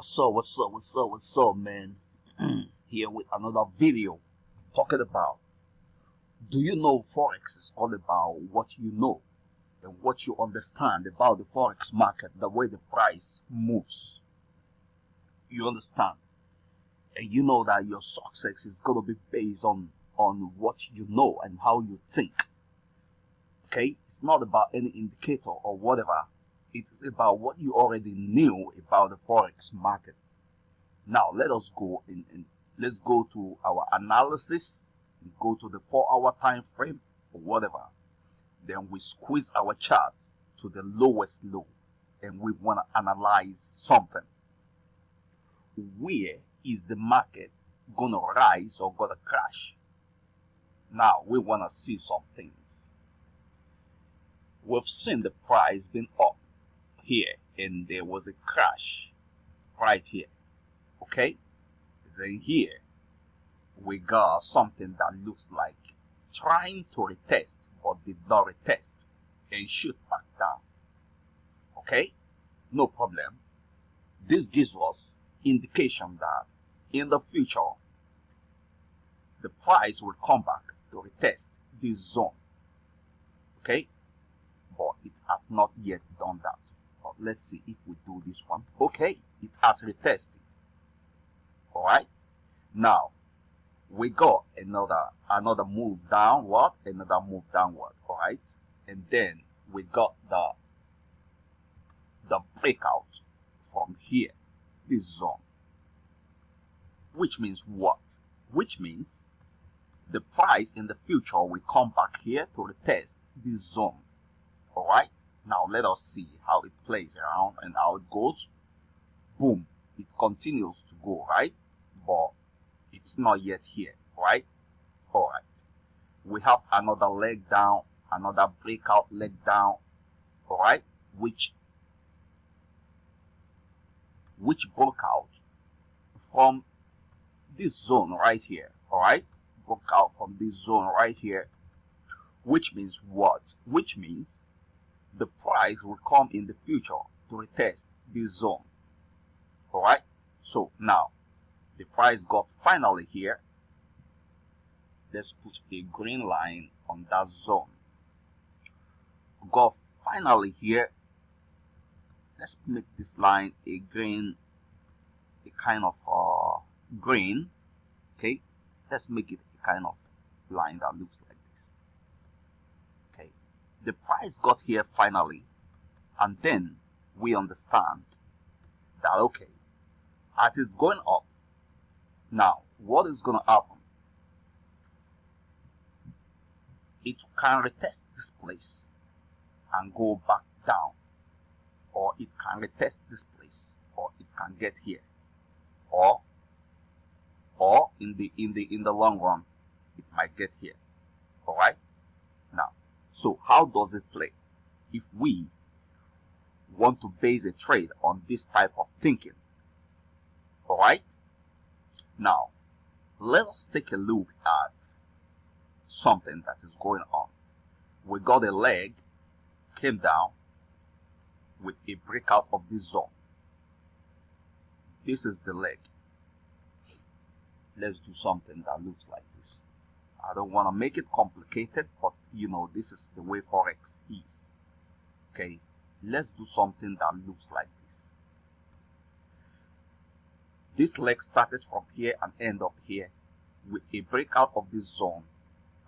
What's up, man? Here with another video talking about, do you know Forex is all about what you know and what you understand about the Forex market, the way the price moves. You understand? And you know that your success is going to be based on what you know and how you think. Okay? It's not about any indicator or whatever. It's about what you already knew about the Forex market. Now let us go and let's go to our analysis and go to the 4-hour time frame or whatever. Then we squeeze our chart to the lowest low and we want to analyze something. Where is the market gonna rise or gonna crash? Now we want to see some things. We've seen the price being up here and there was a crash right here. Okay, then here we got something that looks like trying to retest but did not retest and shoot back down. Okay, no problem. This gives us indication that in the future the price will come back to retest this zone. Okay, but it has not yet done that. But let's see if we do this one. Okay, it has retested. Alright, now we got another move downward, another move downward. Alright, and then we got the breakout from here, this zone, which means what? Which means the price in the future will come back here to retest this zone. Alright, now let us see how it plays around and how it goes. Boom, it continues to go, right? But it's not yet here, right? Alright, we have another leg down, another breakout leg down, alright, which broke out from this zone right here. Alright, broke out from this zone right here, which means what? Which means the price will come in the future to retest this zone. Alright, so now the price got finally here. Let's put a green line on that zone. Got finally here. Let's make this line a green, a kind of green. Okay, let's make it a kind of line that looks like this. Okay, the price got here finally, and then we understand that okay, as it's going up, now what is going to happen? It can retest this place and go back down, or it can retest this place, or it can get here, or in the long run it might get here. All right, now so how does it play? If we want to base a trade on this type of thinking, all right, now let us take a look at something that is going on. We got a leg, came down with a breakout of this zone. This is the leg. Let's do something that looks like this. I don't want to make it complicated, but you know, this is the way Forex is. Okay, let's do something that looks like this. This leg started from here and end up here with a breakout of this zone,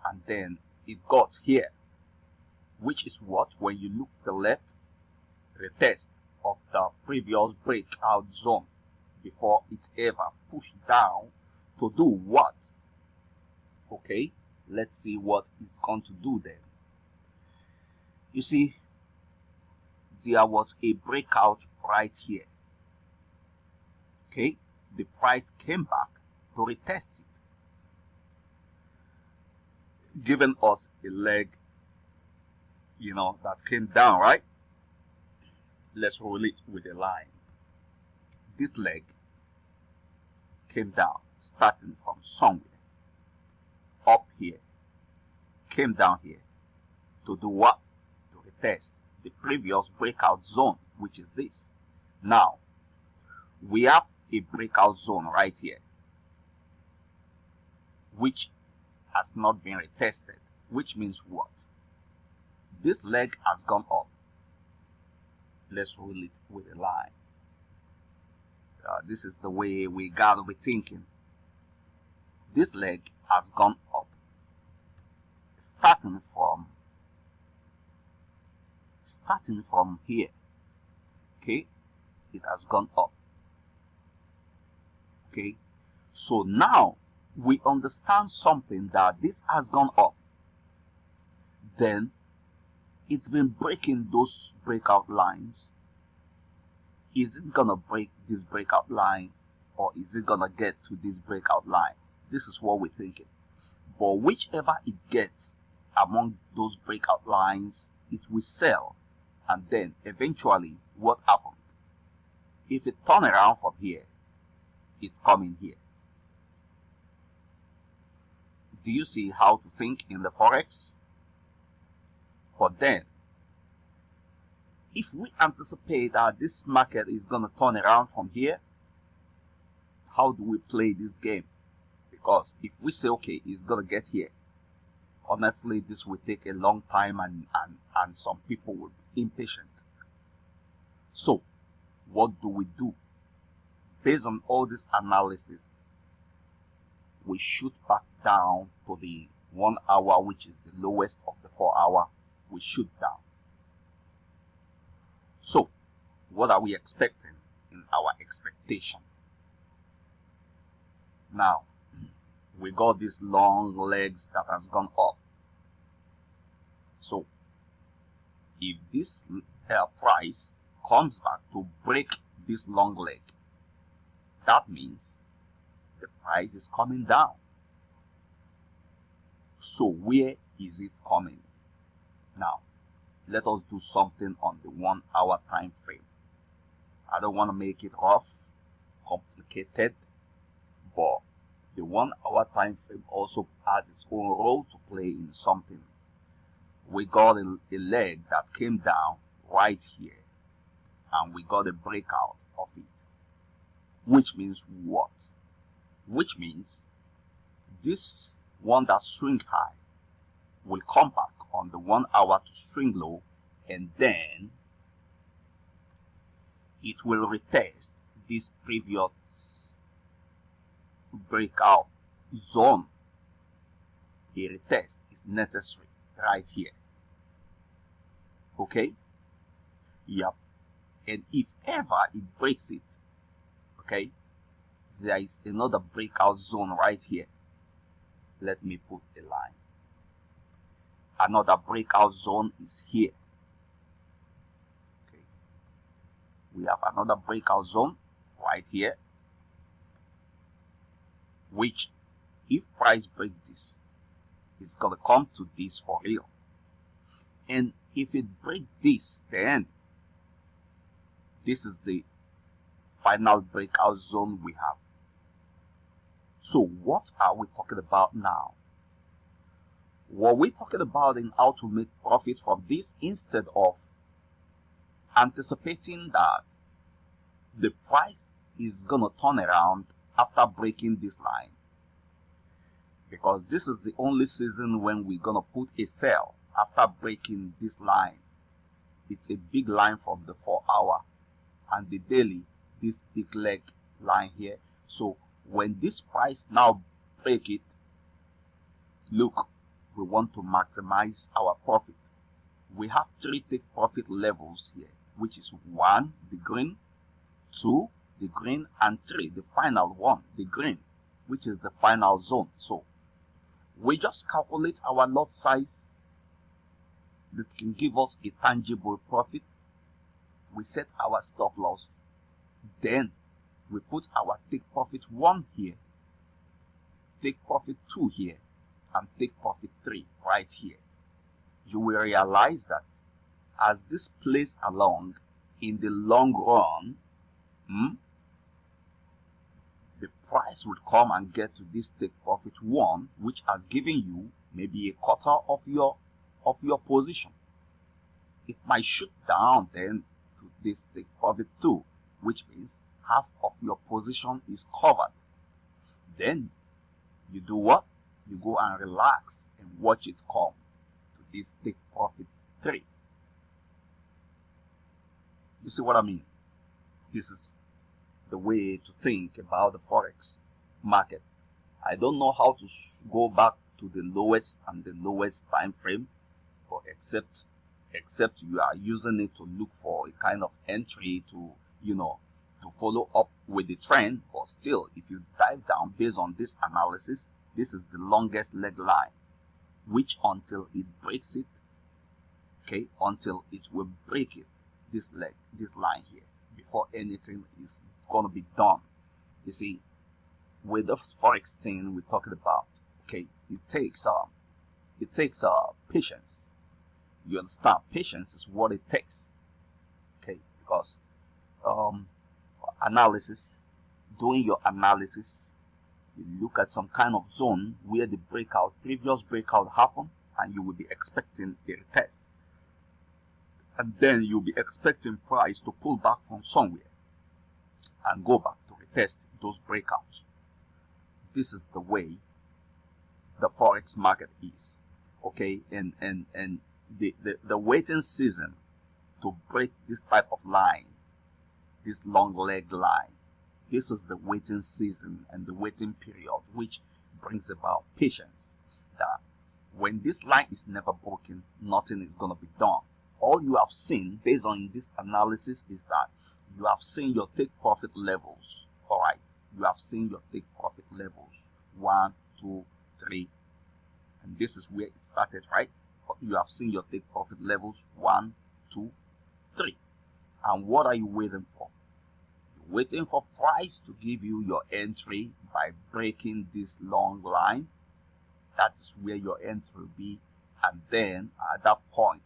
and then it got here, which is what, when you look to the left, retest of the previous breakout zone before it ever pushed down to do what? Okay, let's see what it's going to do then. You see, there was a breakout right here. Okay, the price came back to retest it, giving us a leg, you know, that came down, right? Let's roll it with a line. This leg came down, starting from somewhere up here, came down here to do what? To retest the previous breakout zone, which is this. Now we have a breakout zone right here, which has not been retested, which means what? This leg has gone up. Let's roll it with a line. This is the way we gotta be thinking. This leg has gone up, starting from here. Okay, it has gone up. Okay, so now we understand something, that this has gone up. Then it's been breaking those breakout lines. Is it gonna break this breakout line, or is it gonna get to this breakout line? This is what we're thinking. But whichever it gets among those breakout lines, it will sell. And then eventually what happens? If it turns around from here, it's coming here. Do you see how to think in the Forex? But then, if we anticipate that this market is going to turn around from here, how do we play this game? Because if we say, okay, it's going to get here, honestly, this will take a long time, and some people will be impatient. So, what do we do? Based on all this analysis, we shoot back down to the 1 hour, which is the lowest of the 4 hour. We shoot down. So, what are we expecting in our expectation? Now, we got these long legs that has gone up. So, if this price comes back to break this long leg, that means the price is coming down. So, where is it coming? Now, let us do something on the 1 hour time frame. I don't want to make it rough, complicated, but the 1 hour time frame also has its own role to play in something. We got a leg that came down right here, and we got a breakout of it. Which means what? Which means this one that swing high will come back on the 1 hour to swing low, and then it will retest this previous breakout zone. A retest is necessary right here. Okay? Yep. And if ever it breaks it, okay, there is another breakout zone right here. Let me put a line. Another breakout zone is here. Okay. We have another breakout zone right here, which if price breaks this, it's gonna come to this for real. And if it breaks this, then this is the final breakout zone we have. So what are we talking about now? What we're talking about in how to make profit from this, instead of anticipating that the price is gonna turn around after breaking this line, because this is the only season when we're gonna put a sell after breaking this line. It's a big line from the 4 hour, and the daily, this big leg line here. So when this price now break it, look, we want to maximize our profit. We have 3 take profit levels here, which is 1, the green, 2, the green, and 3, the final one, the green, which is the final zone. So we just calculate our lot size that can give us a tangible profit. We set our stop loss, then we put our take profit 1 here, take profit 2 here, and take profit 3 right here. You will realize that as this plays along, in the long run, the price will come and get to this take profit 1, which has given you maybe a quarter of your position. It might shoot down then to this take profit 2, which means half of your position is covered. Then you do what? You go and relax and watch it come to this take profit trade. You see what I mean? This is the way to think about the Forex market. I don't know how to go back to the lowest and the lowest time frame, but except you are using it to look for a kind of entry to, to follow up with the trend. But still, if you dive down based on this analysis, this is the longest leg line, which until it breaks it, okay, until it will break it, this line here, before anything is gonna be done. You see, with the Forex thing we're talking about, okay, it takes patience. You understand? Patience is what it takes, okay, because analysis, doing your analysis, you look at some kind of zone where the previous breakout happened, and you will be expecting a retest, and then you'll be expecting price to pull back from somewhere and go back to retest those breakouts. This is the way the Forex market is, okay, and the waiting season to break this type of line, this long leg line, this is the waiting season and the waiting period, which brings about patience. That when this line is never broken, nothing is going to be done. All you have seen based on this analysis is that you have seen your take profit levels. All right, you have seen your take profit levels 1, 2, 3, and this is where it started, right? You have seen your take profit levels 1, 2, 3, and what are you waiting for? You're waiting for price to give you your entry by breaking this long line. That is where your entry will be, and then at that point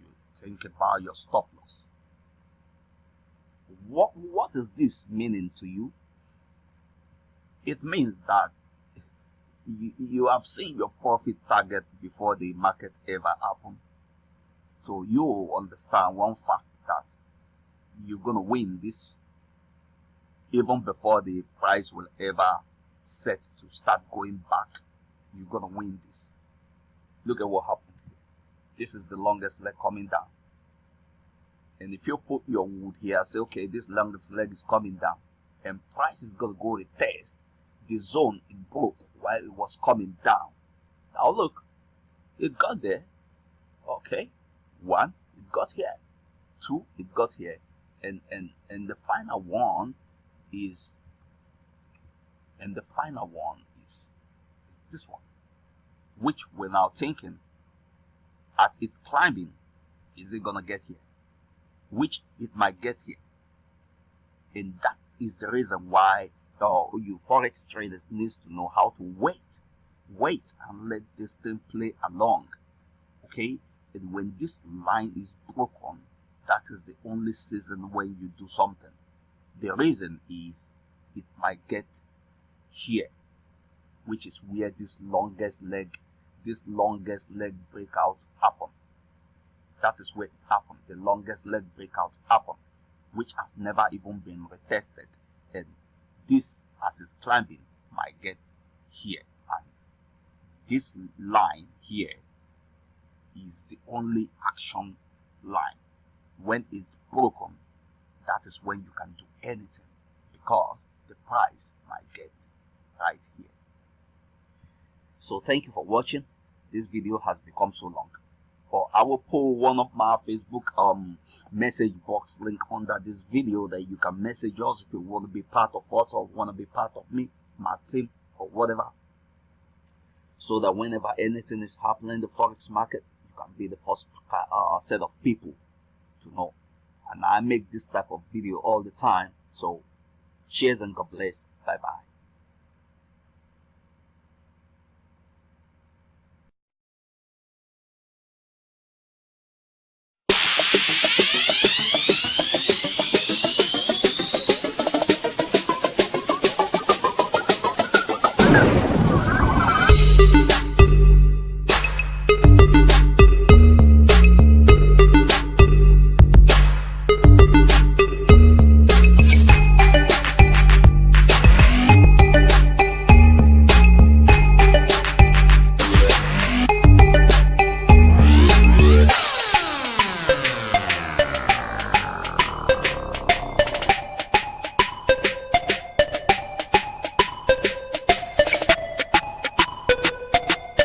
you think about your stop loss. What is this meaning to you? It means that you have seen your profit target before the market ever happened. So you understand one fact, that you're going to win this even before the price will ever set to start going back. You're going to win this. Look at what happened here. This is the longest leg coming down. And if you put your wood here, say, okay, this longest leg is coming down, and price is going to go retest the zone it broke while it was coming down. Now look, it got there. Okay, 1, it got here. 2, it got here. And the final one is this one, which we're now thinking, as it's climbing, is it gonna get here? Which it might get here. And that is the reason why you Forex traders needs to know how to wait and let this thing play along, okay? And when this line is broken, that is the only season when you do something. The reason is it might get here, which is where this longest leg breakout happened. That is where it happened. The longest leg breakout happened, which has never even been retested. And this, as it's climbing, might get here. And this line here is the only action line. When it's broken, that is when you can do anything, because the price might get right here. So thank you for watching. This video has become so long, but I will put one of my Facebook message box link under this video that you can message us if you want to be part of us or want to be part of me, my team, or whatever, so that whenever anything is happening in the Forex market, you can be the first set of people to know. And I make this type of video all the time. So cheers and God bless. Bye bye.